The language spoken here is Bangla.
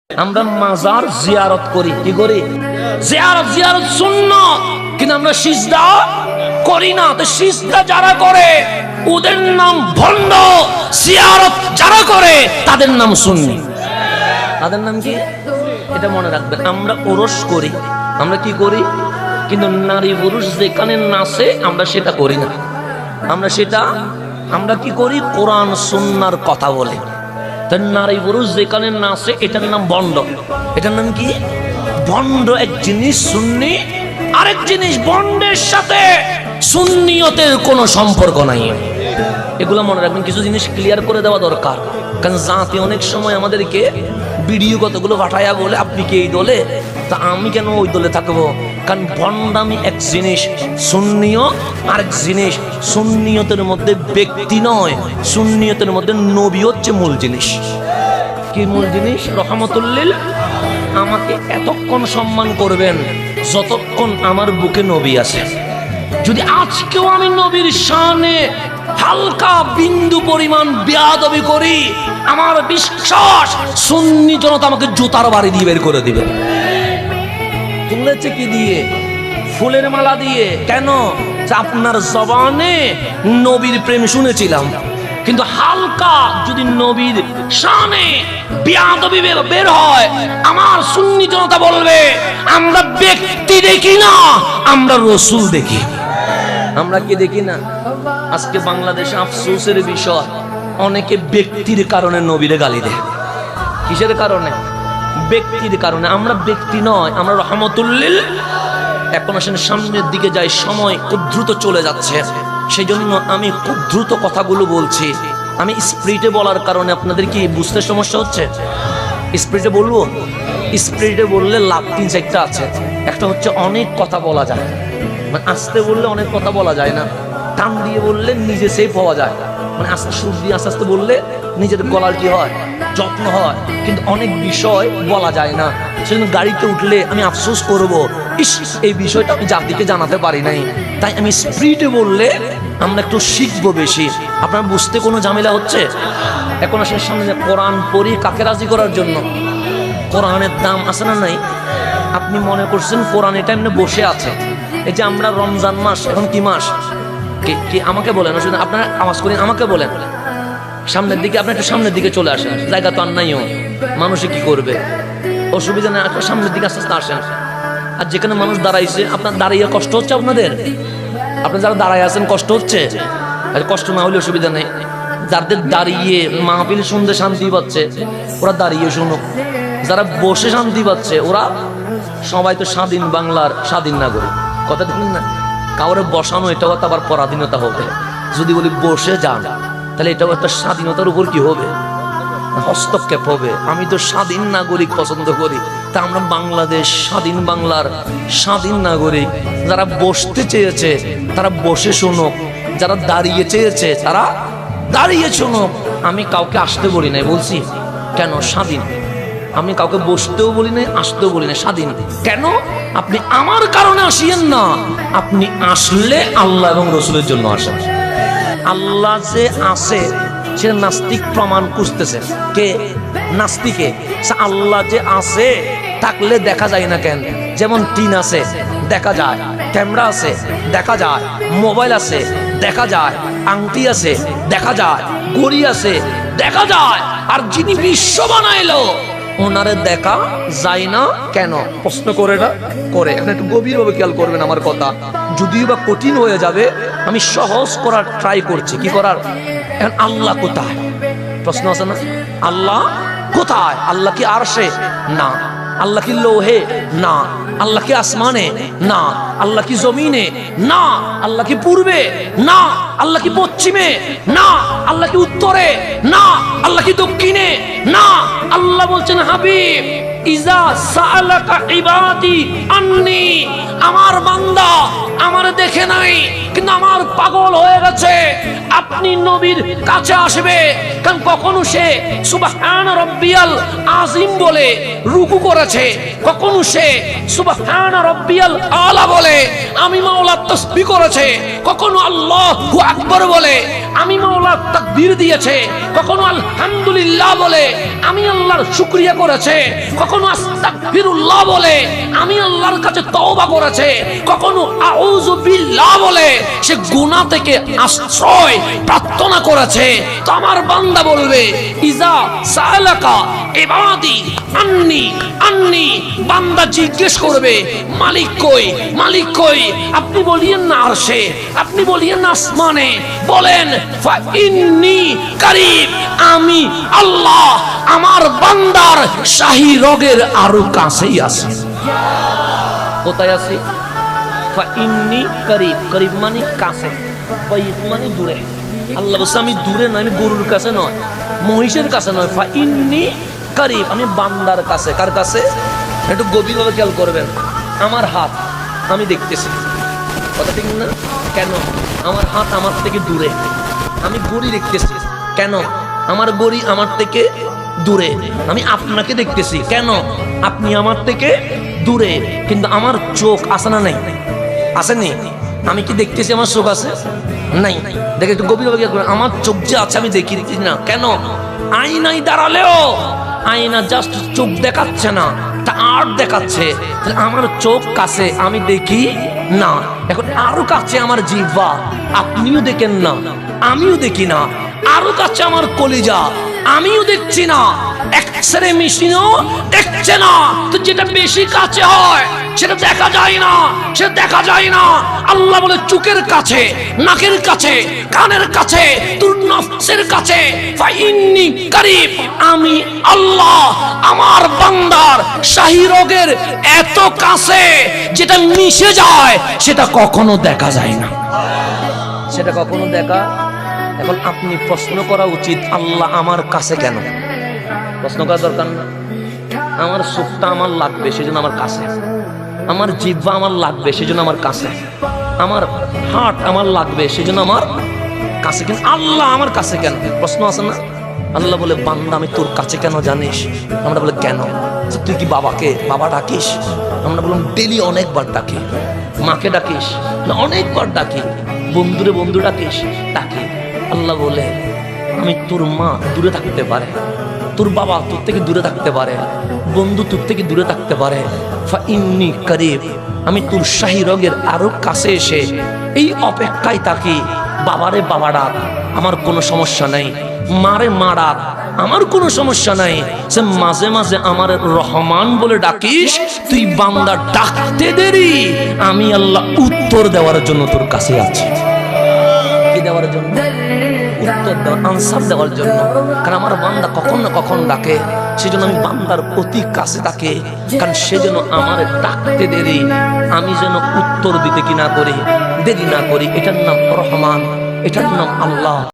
আমরা মাজার জিয়ারত করি, কি করি? জিয়ারত সুন্নাত, কিন্তু আমরা সিজদা করি না। তো সিজদা যারা করে ওদের নাম ভণ্ড, জিয়ারত যারা করে তাদের নাম সুন্নি। তাদের নাম কি? এটা মনে রাখবেন। আমরা ওরস করি, আমরা কি করি? কিন্তু নারী পুরুষ যেখানে নাচে আমরা সেটা করি না। আমরা কি করি? কোরআন সুন্নাহর কথা বলে। তাই নারী পুরুষ যেখানে নাচে এটার নাম ভণ্ড। এটার নাম কি? ভণ্ড এক জিনিস, সুন্নি আরেক জিনিস। ভণ্ডের সাথে সুন্নিয়তের কোনো সম্পর্ক নাই। এগুলো মনে রাখবেন, কিছু জিনিস ক্লিয়ার করে দেওয়া দরকার। কারণ জাতি অনেক সময় আমাদেরকে ভিডিও কতগুলো পাঠায়া বলে আপনি কি এই দলে, তা আমি কেন ওই দলে থাকবো? কারণ ভণ্ডামি এক জিনিস, সুন্নিয় আরেক জিনিস। সুন্নিয়তের মধ্যে ব্যক্তি নয়, সুন্নিয়তের মধ্যে নবী হচ্ছে মূল জিনিস। কি মূল জিনিস? রহমতুল্লিল। আমাকে এতক্ষণ সম্মান করবেন যতক্ষণ আমার বুকে নবী আছে। যদি আজকেও আমি নবীর শানে হালকা বিন্দু পরিমাণ বেয়াদবি করি, আমার বিশ্বাস সুন্নি জনতা আমাকে জুতার বাড়ি দিয়ে বের করে দিবে। তুলেছে কি দিয়ে? ফুলের মালা দিয়ে। কেন? আপনার জবানে নবীর প্রেম শুনেছিলাম, কিন্তু হালকা যদি নবীর শানে বেয়াদবি বের হয়, আমার সুন্নি জনতা বলবে আমরা ব্যক্তি দেখি না, আমরা রসুল দেখি। আমরা কি দেখি না? আজকে বাংলাদেশে আফসোসের বিষয়, অনেকে ব্যক্তির কারণে নবীরে গালি দেয়। কিসের কারণে? ব্যক্তির কারণে। আমরা ব্যক্তি নয়, আমরা রহমতুল্লিল। এখন আসেন সামনের দিকে যাই, সময় খুব দ্রুত চলে যাচ্ছে, সেই জন্য আমি খুব দ্রুত কথাগুলো বলছি। আমি স্পিরিটে বলার কারণে আপনাদের কি বুঝতে সমস্যা হচ্ছে? স্পিরিটে বলবো? স্পিরিটে বললে লাভ 3-4টা আছে। একটা হচ্ছে অনেক কথা বলা যায়, মানে আস্তে বললে অনেক কথা বলা যায় না। টান দিয়ে বললে নিজে সেফ হওয়া যায়, মানে আস্তে সুর দিয়ে আস্তে আস্তে বললে নিজের গলার কি হয়, যত্ন হয়। কিন্তু অনেক বিষয় বলা যায় না। সেজন্য গাড়িতে উঠলে আমি আফসোস করব, ইস এই বিষয়টা আমি জাতিকে জানাতে পারি নাই। তাই আমি স্পিরিটে বললে আমরা একটু শিখবো বেশি। আপনার বুঝতে কোনো ঝামেলা হচ্ছে? এখন আসলে সামনে কোরআন পড়ি কাকে রাজি করার জন্য। কোরআনের দাম আছে না নাই? আপনি মনে করছেন কোরআন এটা এমনি বসে আছে? এই যে আমরা রমজান মাস, এখন কি মাস? কি আমাকে বলেন, আপনারা আওয়াজ করেন, আমাকে বলেন। সামনের দিকে, আপনি একটু সামনের দিকে চলে আসেন, জায়গা তো আর নাইও, মানুষে কি করবে, অসুবিধা নেই। একটা সামনের দিকে আস্তে আস্তে আসেন। আর যেখানে মানুষ দাঁড়াইছে, আপনার দাঁড়িয়ে কষ্ট হচ্ছে আপনাদের? আপনার যারা দাঁড়ায় আছেন কষ্ট হচ্ছে? কষ্ট না হলে অসুবিধা নেই। যাদের দাঁড়িয়ে মাহফিল শুনতে শান্তি পাচ্ছে ওরা দাঁড়িয়ে শুনুক। যারা বসে শান্তি পাচ্ছে ওরা, সবাই তো স্বাধীন বাংলার স্বাধীন নাগরিক, কথা ঠিক না? কাউরে বসানো এটাও তো আবার পরাধীনতা হবে। যদি বলি বসে যান, তাহলে এটাও একটা স্বাধীনতার উপর কি হবে? হস্তক্ষেপ হবে। আমি তো স্বাধীন নাগরিক পছন্দ করি, তা আমরা বাংলাদেশ স্বাধীন বাংলার স্বাধীন নাগরিক। যারা বসতে চেয়েছে তারা বসে শুনুক, যারা দাঁড়িয়ে চেয়েছে তারা দাঁড়িয়ে শুনুক। আমি কাউকে আসতে বলি নাই, বলছি কেন? স্বাধীন। আমি কাউকে বসতেও বলি নাই, আসতেও বলি নাই, স্বাধীন। কেন? আপনি আমার কারণে আসিয়েন না, আপনি আসলে আল্লাহ এবং রসুলের জন্য আসেন। আল্লাহ যে আছে সে নাস্তিক প্রমাণ খুঁজতেছে। কে? নাস্তিকে। আল্লাহ যে আছে থাকলে দেখা যায় না কেন? যেমন টিন আছে দেখা যায়, ক্যামেরা আছে দেখা যায়, মোবাইল আছে দেখা যায়, আংটি আছে দেখা যায়, ঘড়ি আছে দেখা যায়। আর যিনি বিশ্ব বানাইলো ওনারে দেখা যায় না কেন? প্রশ্ন করে না করে। এখন একটু গভীরভাবে খেয়াল করবেন আমার কথা, যদিও বা কঠিন হয়ে যাবে, আমি সহজ করার ট্রাই করছি। কি করার? এখন আল্লাহ কোথায়? প্রশ্ন আছে না? আল্লাহ কোথায়? আল্লাহ কি আরশে? না। আল্লাহ কি লোহে? না। আল্লাহ কি আসমানে? না। আল্লাহ কি জমিনে? না। আল্লাহ কি পূর্বে? না। আল্লাহ কি পশ্চিমে? না। আল্লাহ কি উত্তরে? না। আল্লাহ কি দক্ষিণে? না। আল্লাহ বলছেন হাবিব, ইজা সাআলাকা ইবাদি আন্নি, আমার বান্দা আমার দেখে নাই কিন্তু আমার পাগল হয়ে গেছে, আপনি নবীর কাছে আসবে। কারণ কখনো সে সুবহান রাব্বিয়াল আযীম বলে রুকু করেছে, কখনো সে সুবহান রাব্বিয়াল আলা বলে আমি মাওলার তাসবিহ করেছে, কখনো আল্লাহু আকবার বলে আমি মাওলার তাকবীর দিয়েছে, কখনো আলহামদুলিল্লাহ বলে আমি আল্লাহর শুকরিয়া করেছে, কখনো আস্তাগফিরুল্লাহ বলে আমি আল্লাহর কাছে তওবা করেছে, কখনো আউযু বিল্লাহ বলে সে গুনাহ থেকে আশ্রয় প্রার্থনা করেছে। তো আমার বান্দা বলবে ইজা সালাকা ইবাদি আন্নি আন্নি, বান্দা জিজ্ঞেস করবে মালিক কই, মালিক কই? আপনি বলিয়েন না আরশে, আপনি বলিয়েন না আসমানে, বলেন ফা ইন্নী করিব, আমি আল্লাহ আমার বান্দার শাহী রগের আরো কাছেই আছি। কোথায় আছি? ফা ইন্নী করিব, করিব মানে কাছে, বাইদ মানে দূরে। আল্লাহ বলছে আমি দূরে নয়, আমি গরুর কাছে নয়, মহিষের কাছে নয়, ফা ইন্নী করিব, আমি বান্দার কাছে। কার কাছে? একটু গভীরভাবে খেয়াল করবেন। আমার হাত আমি দেখতেছি, কথা ঠিক না? কেন? আমার হাত আমার থেকে দূরে। আমি গড়ি দেখতেছি, কেন? আমার গড়ি আমার থেকে দূরে। আমি আপনাকে দেখতেছি, কেন? আপনি আমার থেকে দূরে। কিন্তু আমার চোখ আছে না নাই? আসেনি? আমি কি দেখতেছি? আমার চোখ আছে নাই? দেখে একটু গভীরভাবে খেয়াল করবেন। আমার চোখ যে আছে আমি দেখি না, কেন? আয়নায় দাঁড়ালেও আয়না জাস্ট চোখ দেখাচ্ছে না, তা আর্ট দেখাচ্ছে। আমার চোখ কাছে, আমি দেখি না। এখন আরো কাছে আমার জিহ্বা, আপনিও দেখেন না, আমিও দেখি না। আরো কাছে আমার কলিজা, আমিও দেখছি না, এক্সরে মেশিনও দেখছে না। তো যেটা বেশি কাছে হয় সেটা দেখা যায় না, সেটা দেখা যায় না। আল্লাহ বলে চোখের কাছে, নাকের কাছে, কানের কাছে, তোর নফসের কাছে। ফাইন্নি করিব, আমি আল্লাহ আমার বান্দার শাহী রগের এত কাছে, যেটা মিশে যায় সেটা কখনো দেখা যায় না, সেটা কখনো দেখা। এখন আপনি প্রশ্ন করা উচিত, আল্লাহ আমার কাছে কেন? প্রশ্ন করা দরকার না? আমার চোখটা আমার লাগবে সেজন্য আমার কাছে, আমার জিহ্বা আমার লাগবে সেজন্য আমার কাছে, আমার হার্ট আমার লাগবে সেজন্য আমার কাছে। কিন্তু আল্লাহ আমার কাছে কেন? প্রশ্ন আছে না? আল্লাহ বলে বান্দা আমি তোর কাছে কেন জানিস? আমরা বলে কেন? তুই কি বাবাকে বাবা ডাকিস? আমরা বললাম ডেলি অনেকবার ডাকি। মাকে ডাকিস? না অনেকবার ডাকি। বন্ধুরে বন্ধু ডাকিস? ডাকি। আল্লাহ বলে আমি তোর মা দূরে থাকতে পারে, তোর বাবা তোর থেকে দূরে থাকতে পারে, বন্ধু তোর থেকে দূরে থাকতে পারে, ফা ইন্নী করিব, আমি তোর শাহী রগের আরো কাছে এসে এই অপেক্ষায় থাকি। বাবারে বাবা ডাক, আমার কোনো সমস্যা নাই। মারে মা ডাক, আমার কোনো সমস্যা নাই। সে মাঝে মাঝে আমার রহমান বলে ডাকিস, তুই বান্দা ডাকতে দেরি, আমি আল্লাহ উত্তর দেওয়ার জন্য তোর কাছে আছি। কি দেওয়ার জন্য? উত্তর দেওয়ার, আনসার দেওয়ার জন্য। কারণ আমার বান্দা কখন না কখন ডাকে, সেজন্য আমি বান্দার অতি কাছে ডাকে। কারণ সে যেন আমার ডাকতে দেরি, আমি যেন উত্তর দিতে কি না করি, দেরি না করি। এটার নাম রহমান, এটার নাম আল্লাহ।